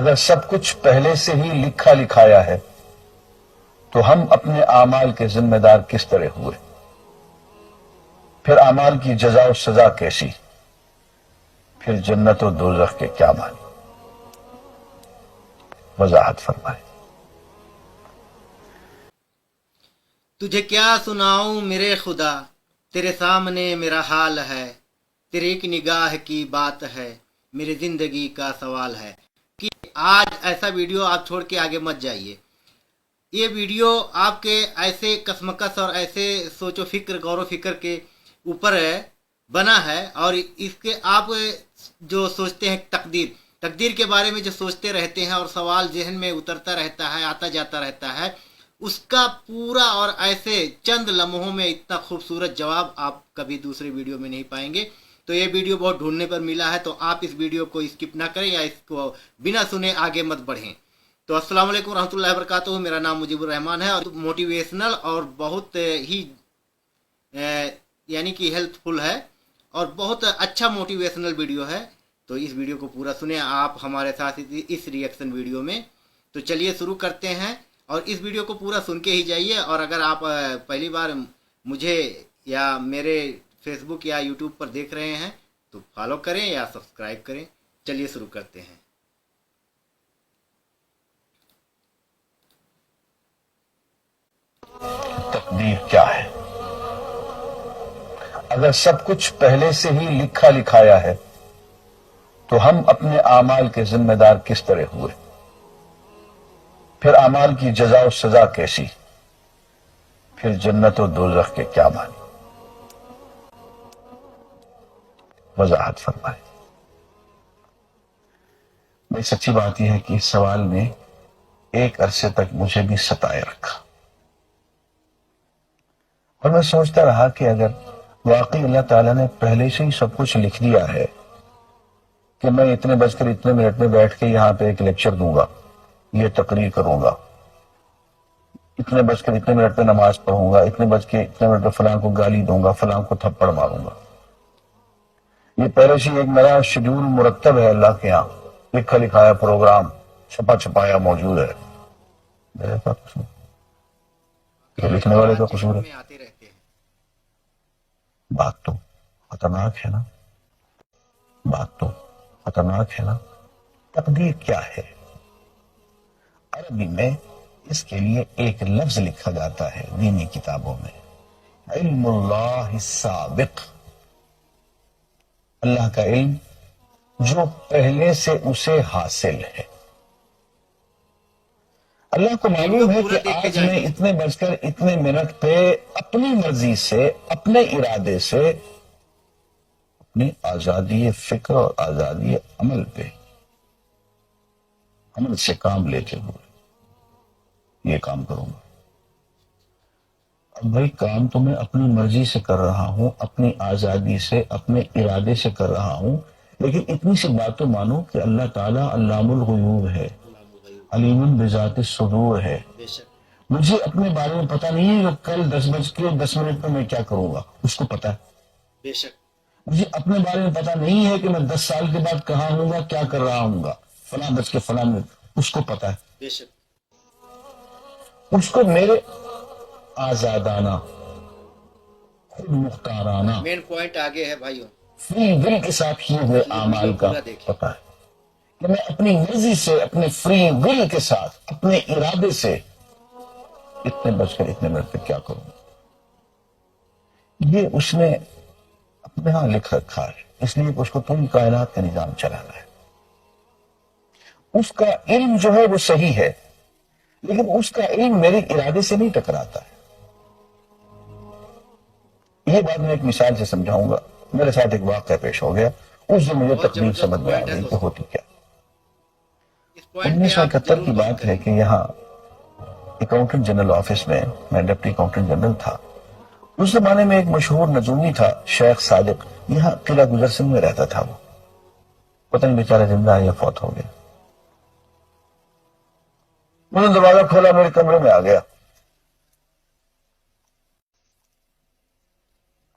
اگر سب کچھ پہلے سے ہی لکھا لکھایا ہے تو ہم اپنے اعمال کے ذمہ دار کس طرح ہوئے؟ پھر اعمال کی جزا و سزا کیسی؟ پھر جنت و دوزخ کے کیا معنی؟ وضاحت فرمائے۔ تجھے کیا سناؤں میرے خدا، تیرے سامنے میرا حال ہے، تیرے ایک نگاہ کی بات ہے، میری زندگی کا سوال ہے کہ آج ایسا ویڈیو آپ چھوڑ کے آگے مت جائیے۔ یہ ویڈیو آپ کے ایسے کسمکس اور ایسے سوچ و فکر، غور و فکر کے اوپر بنا ہے، اور اس کے آپ جو سوچتے ہیں تقدیر کے بارے میں جو سوچتے رہتے ہیں اور سوال ذہن میں اترتا رہتا ہے، آتا جاتا رہتا ہے، اس کا پورا اور ایسے چند لمحوں میں اتنا خوبصورت جواب آپ کبھی دوسرے ویڈیو میں نہیں پائیں گے۔ تو یہ ویڈیو بہت ڈھونڈنے پر ملا ہے، تو آپ اس ویڈیو کو اسکپ نہ کریں یا اس کو بنا سنے آگے مت بڑھیں۔ تو السلام علیکم ورحمۃ اللہ وبرکاتہ، میرا نام مجیب الرحمان ہے، اور موٹیویشنل اور بہت ہی یعنی کہ ہیلپ فل ہے اور بہت اچھا موٹیویشنل ویڈیو ہے۔ تو اس ویڈیو کو پورا سنیں آپ ہمارے ساتھ اس ریئیکشن ویڈیو میں۔ تو چلیے شروع کرتے ہیں، اور اس ویڈیو کو پورا سن کے ہی جائیے، اور اگر آپ پہلی بار مجھے یا میرے فیس بک یا یوٹیوب پر دیکھ رہے ہیں تو فالو کریں یا سبسکرائب کریں۔ چلیے شروع کرتے ہیں۔ تقدیر کیا ہے؟ اگر سب کچھ پہلے سے ہی لکھا لکھایا ہے تو ہم اپنے اعمال کے ذمہ دار کس طرح ہوئے؟ پھر اعمال کی جزا و سزا کیسی؟ پھر جنت و دوزخ کے کیا معنی؟ وضاحت فرمائے۔ بھئی سچی بات یہ ہے کہ اس سوال نے ایک عرصے تک مجھے بھی ستائے رکھا، اور میں سوچتا رہا کہ اگر واقعی اللہ تعالیٰ نے پہلے سے ہی سب کچھ لکھ دیا ہے کہ میں اتنے بج کر اتنے منٹ میں بیٹھ کے یہاں پہ ایک لیکچر دوں گا، یہ تقریر کروں گا، اتنے بج کر اتنے منٹ میں نماز پڑھوں گا، اتنے بج کے اتنے منٹ میں فلاں کو گالی دوں گا، فلاں کو تھپڑ ماروں گا، یہ پہلے سے ایک میرا شیڈول مرتب ہے اللہ کے ہاں، لکھا لکھایا پروگرام چھپا چھپایا موجود ہے، میرے کا قصور؟ یہ لکھنے والے کا قصور ہے؟ آتے رہتے ہیں۔ بات تو خطرناک ہے نا، بات تو خطرناک ہے نا۔ تقدیر کیا ہے؟ عربی میں اس کے لیے ایک لفظ لکھا جاتا ہے دینی کتابوں میں، علم اللہ السابق، اللہ کا علم جو پہلے سے اسے حاصل ہے۔ اللہ کو معلوم ہے کہ آج میں اتنے بج کر اتنے منٹ پہ اپنی مرضی سے، اپنے ارادے سے، اپنی آزادی فکر اور آزادی عمل پہ، عمل سے کام لیتے ہوئے یہ کام کروں گا۔ اب بھائی کام تو میں اپنی مرضی سے کر رہا ہوں، اپنی آزادی سے، اپنے ارادے سے کر رہا ہوں، لیکن اتنی سی بات تو مانو کہ اللہ تعالیٰ علام الغیوب ہے، علیم بذات الصدور ہے۔ مجھے اپنے بارے میں پتہ نہیں ہے کہ کل 10:10 میں کیا کروں گا، اس کو پتہ ہے۔ بے شک مجھے اپنے بارے میں پتہ نہیں ہے کہ میں 10 سال کے بعد کہاں ہوں گا، کیا کر رہا ہوں گا، فلاں بج کے فلاں منٹ، اس کو پتہ ہے۔ بے شک اس کو میرے آزادانہ، خود مختارانہ، مین پوائنٹ آگے ہے بھائیوں، فری ول کے ساتھ کیے ہوئے اعمال کا پتہ ہے کہ میں اپنی مرضی سے، اپنے فری ول کے ساتھ، اپنے ارادے سے اتنے بج کر اتنے منٹ پہ کیا کروں گا۔ یہ اس نے اپنے ہاں لکھ رکھا ہے، اس لیے اس کو پوری کائنات کا نظام چلانا ہے۔ اس کا علم جو ہے وہ صحیح ہے، لیکن اس کا علم میرے ارادے سے نہیں ٹکراتا ہے۔ یہ بات میں ایک مثال سے سمجھاؤں گا۔ میرے ساتھ ایک واقعہ پیش ہو گیا، اس سے مجھے تقریب سمجھ میں آ گئی کہ ہوتی کیا۔ 1971 کی بات ہے کہ یہاں اکاؤنٹنٹ جنرل آفس میں ڈپٹی اکاؤنٹنٹ جنرل تھا۔ اس زمانے میں ایک مشہور نجومی تھا شیخ صادق، یہاں قلعہ گزر سنگھ میں رہتا تھا۔ وہ پتہ نہیں بیچارہ زندہ ہے یا فوت ہو گیا۔ میں نے دروازہ کھولا، میرے کمرے میں آ گیا،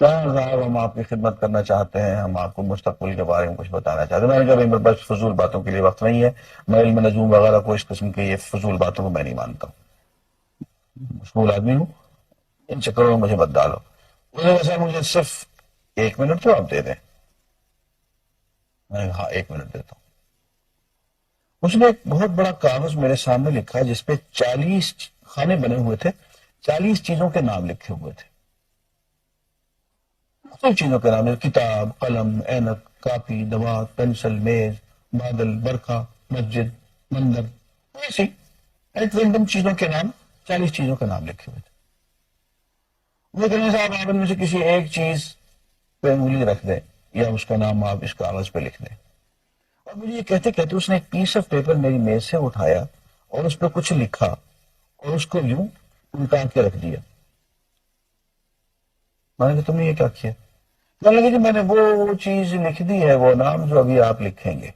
صاحب ہم آپ کی خدمت کرنا چاہتے ہیں, ہم آپ کو مستقبل کے بارے میں کچھ بتانا چاہتے ہیں. میں نے کہا میرے پاس فضول باتوں کے لیے وقت نہیں ہے, میں علم نجوم وغیرہ کو اس قسم کے یہ فضول باتوں کو میں نہیں مانتا ہوں, مشغول آدمی ہوں, ان چکروں میں مجھے مت ڈالو. ویسے مجھے صرف 1 منٹ تو آپ دے دیں. میں نے کہا ہاں 1 منٹ دیتا ہوں. اس نے ایک بہت بڑا کاغذ میرے سامنے لکھا ہے جس پہ 40 خانے بنے ہوئے تھے, 40 چیزوں کے نام لکھے ہوئے تھے, مختلف چیزوں کے نام, کتاب, قلم, اینک, کاپی, دوات, پینسل, میز, بادل, برکھا, مسجد, مندر, ایسی ایک رینڈم چیزوں کے نام, 40 چیزوں کے نام لکھے ہوئے تھے. وہ کہنے صاحب آپ ان میں سے کسی ایک چیز پہ انگلی رکھ دیں یا اس کا نام آپ اس کاغذ پہ لکھ دیں. اور مجھے یہ کہتے کہتے اس نے ایک پیس آف پیپر میری میز سے اٹھایا اور اس پہ کچھ لکھا اور اس کو یوں الٹا کے رکھ دیا. میں نے کہا تم نے یہ کیا کیا؟ کہنے لگے کہ میں نے وہ چیز لکھ دی ہے, وہ نام جو ابھی آپ لکھیں گے.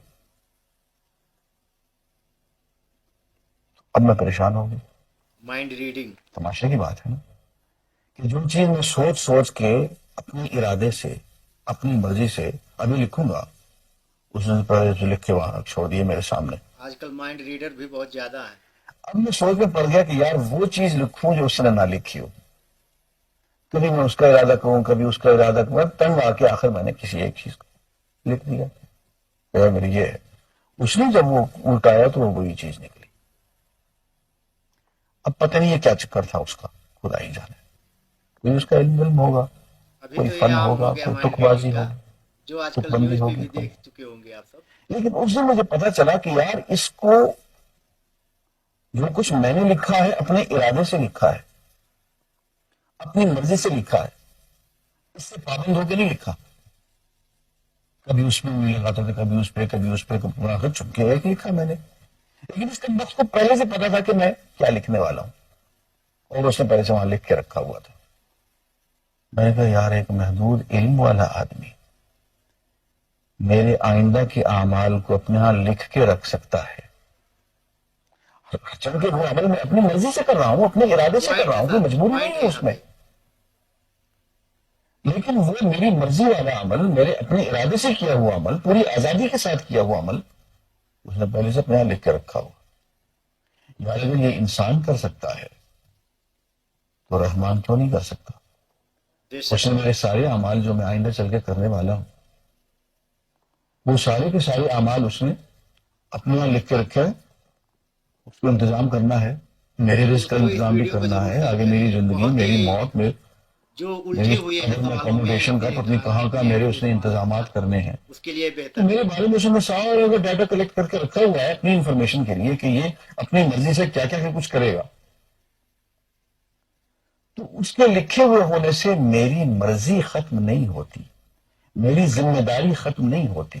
اب میں پریشان ہو گئی. Mind reading. تماشے کی بات ہے نا کہ جو چیز میں سوچ سوچ کے اپنے ارادے سے اپنی مرضی سے ابھی لکھوں گا, اس نے پہلے جو لکھ کے وہاں چھوڑ دیے میرے سامنے. آج کل مائنڈ ریڈر بھی بہت زیادہ ہے. اب میں سوچ میں پڑ گیا کہ یار وہ چیز لکھوں جو اس نے نہ لکھی ہو. کبھی میں اس کا ارادہ کروں, کبھی اس کا ارادہ کروں, تنگ آ کے آخر میں نے کسی ایک چیز کو لکھ دیا. میری یہ ہے. اس نے جب وہ الٹایا تو وہ وہی چیز نکلی. اب پتہ نہیں یہ کیا چکر تھا اس کا, خدا ہی جانے. کوئی اس کا علم ہوگا, ابھی کوئی تو یہ فن عام ہوگا, ہو گیا کوئی مائنڈ تک بازی ریڈنگ کا, ہوگی, جو آج تک کل بندی نیوز پہ ہوگی بھی کوئی. دیکھ چکے ہوں گے آپ سب. لیکن اس دن مجھے پتا چلا کہ یار اس کو جو کچھ میں نے لکھا ہے اپنے ارادے سے لکھا ہے, اپنی مرضی سے لکھا ہے, اس سے پابند ہو کے نہیں لکھا. کبھی اس میں انگلی لگاتا تھا, کبھی اس پہ, کبھی اس پہ, کبھی چپکے ایک لکھا میں نے. لیکن اس کے وقت کو پہلے سے پتا تھا کہ میں کیا لکھنے والا ہوں, اور اس نے پہلے سے وہاں لکھ کے رکھا ہوا تھا. میں نے کہا یار ایک محدود علم والا آدمی میرے آئندہ کے اعمال کو اپنے ہاں لکھ کے رکھ سکتا ہے, چل کے وہ عمل میں اپنی مرضی سے کر رہا ہوں, اپنے ارادے سے کر پوائنٹ رہا ہے ہوں, کوئی سر, مجبوری نہیں پوائنٹ ہے اس یہاں میں. پہ. لیکن وہ میری مرضی والا عمل, میرے اپنے ارادے سے کیا ہوا عمل, پوری آزادی کے ساتھ کیا ہوا عمل, اس نے پہلے سے اپنے یہاں لکھ کے رکھا ہوا. یار اگر یہ انسان کر سکتا ہے تو رحمان کیوں نہیں کر سکتا؟ بے اس شک. نے میرے سارے اعمال جو میں آئندہ چل کے کرنے والا ہوں, وہ سارے کے سارے اعمال اس نے اپنے یہاں لکھ کے رکھے ہیں. اس کو انتظام کرنا ہے, میرے رزق کا دوستوں اس انتظام بھی ویڈیو کو کرنا ضرور ہے, شیئر آگے میری کریں. زندگی, بہت میری ہی موت, جو میری الجھے ہوئے ہیں قبر میں سوالوں میں اکوموڈیشن کا میرے پتنی کہاں کا, بھائی ہیں میرے وہ اس نے انتظامات کرنے ہیں. اس کے لیے تو بہتر ہے. میرے بارے میں اس نے سارا ڈیٹا کلیکٹ کر کے رکھا ہوا ہے اپنی انفارمیشن کے لیے کہ یہ اپنی مرضی سے کیا کیا کچھ کرے گا. تو اس کے لکھے ہوئے ہونے سے میری مرضی ختم نہیں ہوتی, میری ذمہ داری ختم نہیں ہوتی,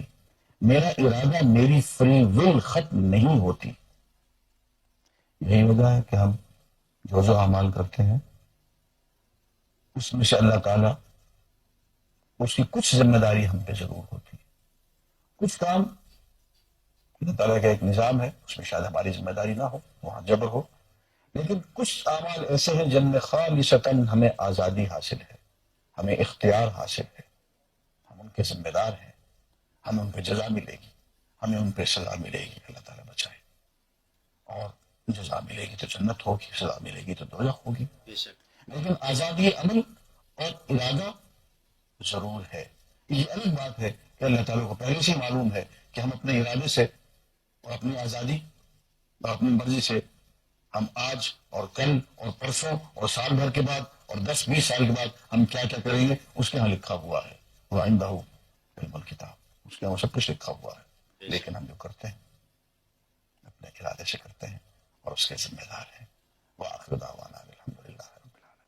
میرا ارادہ, میری فری ول ختم نہیں ہوتی. یہی وجہ ہے کہ ہم جو اعمال کرتے ہیں اس میں سے اللہ تعالیٰ اس کی کچھ ذمہ داری ہم پہ ضرور ہوتی ہے. کچھ کام اللہ تعالیٰ کا ایک نظام ہے, اس میں شاید ہماری ذمہ داری نہ ہو, وہاں جبر ہو. لیکن کچھ اعمال ایسے ہیں جن میں خالصتاً ہمیں آزادی حاصل ہے, ہمیں اختیار حاصل ہے, ہم ان کے ذمہ دار ہیں, ہمیں ان پہ جزا ملے گی, ہمیں ان پہ سزا ملے گی, اللہ تعالیٰ بچائے. اور جزا ملے گی تو جنت ہوگی, سزا ملے گی تو دوزخ ہوگی. بے شک. لیکن آزادی عمل اور ارادہ ضرور ہے. یہ الگ بات ہے کہ اللہ تعالیٰ کو پہلے سے معلوم ہے کہ ہم اپنے ارادے سے اور اپنی آزادی اور اپنی مرضی سے ہم آج اور کل اور پرسوں اور سال بھر کے بعد اور 10-20 سال کے بعد ہم کیا کیا کریں گے, اس کے یہاں لکھا ہوا ہے. وہ آئندہ ہو علم الکتاب, اس کے یہاں سب کچھ لکھا ہوا ہے. لیکن ہم جو کرتے ہیں اپنے ارادے سے کرتے ہیں اور اس کے ذمہ دار ہیں. وآخر دعوانا الحمدللہ رب العالمین.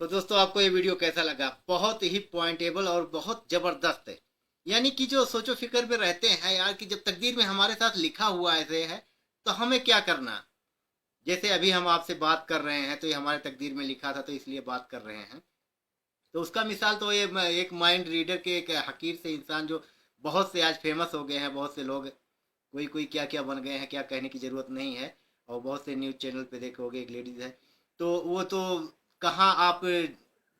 تو دوستوں آپ کو یہ ویڈیو کیسا لگا؟ بہت ہی پوائنٹیبل اور بہت زبردست ہے. یعنی کہ جو سوچ و فکر میں رہتے ہیں یار کہ جب تقدیر میں ہمارے ساتھ لکھا ہوا ایسے ہے تو ہمیں کیا کرنا. جیسے ابھی ہم آپ سے بات کر رہے ہیں تو یہ ہمارے تقدیر میں لکھا تھا تو اس لیے بات کر رہے ہیں. تو اس کا مثال تو یہ ایک مائنڈ ریڈر کے ایک حقیر سے انسان جو بہت سے آج فیمس ہو گئے ہیں, بہت سے لوگ کوئی کیا کیا بن گئے ہیں, کیا کہنے کی ضرورت نہیں ہے. اور بہت سے نیوز چینل پہ دیکھو گے ایک لیڈیز ہے تو وہ تو کہاں آپ